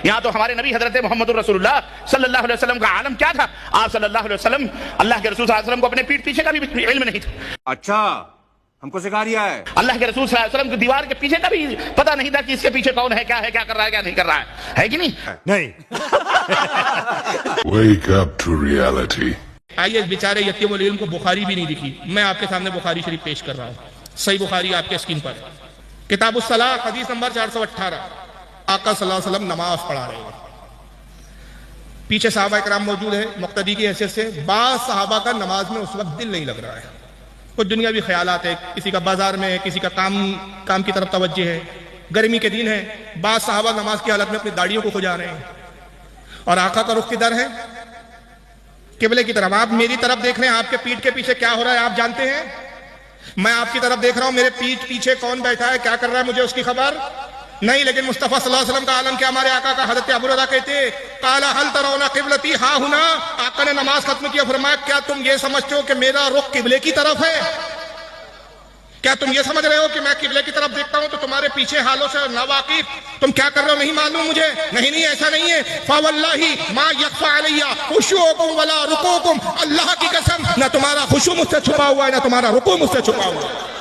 یہاں تو ہمارے نبی حضرت محمد رسول اللہ صلی اللہ علیہ وسلم کا عالم کیا تھا؟ آپ صلی اللہ علیہ وسلم، اللہ کے رسول صلی اللہ علیہ وسلم کو اپنے پیٹھ پیچھے کا بھی علم نہیں تھا. اچھا ہم کو سکھا رہا ہے. اللہ کے رسول صلی اللہ علیہ وسلم کو دیوار کے پیچھے کا بھی پتہ نہیں تھا کہ اس کے پیچھے کون ہے، کیا ہے، کیا کر رہا ہے، کیا نہیں کر رہا ہے کہ نہیں؟ نہیں. Wake up to reality. آئیے اس بیچارے یتیم العلم کو بخاری بھی نہیں دکھی. میں آپ کے سامنے بخاری شریف پیش کر رہا ہوں. صحیح بخاری آپ کے اسکرین پر، کتاب الصلاۃ، حدیث نمبر 418. آقا صلی اللہ علیہ وسلم نماز پڑھا رہے ہیں، پیچھے صحابہ کرام موجود ہیں. مقتدی کی حیثیت سے بعض صحابہ کا نماز میں اس وقت دل نہیں لگ رہا ہے، کچھ دنیاوی خیالات ہے، کسی کا بازار میں ہے، کسی کا کام کی طرف توجہ ہے، گرمی کے دن ہے. بعض صحابہ نماز کی حالت میں اپنی داڑھیوں کو کھجا رہے ہیں، اور آقا کا رخ کدھر ہے؟ قبلے کی طرف. آپ میری طرف دیکھ رہے ہیں، آپ کے پیٹھ کے پیچھے کیا ہو رہا ہے آپ جانتے ہیں؟ میں آپ کی طرف دیکھ رہا ہوں، میرے پیٹھ پیچھے کون بیٹھا ہے، کیا کر رہا ہے، مجھے اس کی خبر نہیں. لیکن مصطفیٰ صلی اللہ علیہ وسلم کا عالم کیا؟ ہمارے آقا کا. حضرت ابو ہریرہ کہتے ہیں قال هل ترون قبلتی ہا ہنا. آقا نے نماز ختم کیا، فرمایا کیا تم یہ سمجھتے ہو کہ میرا رخ قبلے کی طرف ہے؟ کیا تم یہ سمجھ رہے ہو کہ میں قبلے کی طرف دیکھتا ہوں تو تمہارے پیچھے حالوں سے ناواقف تم کیا کر رہے ہو نہیں معلوم مجھے؟ نہیں، ایسا نہیں ہے. فواللہ ما یخفی علی خشوعکم ولا رکوعکم. اللہ کی قسم، نہ تمہارا خشوع مجھ سے چھپا ہوا ہے، نہ تمہارا رکوع مجھ سے چھپا ہوا ہے.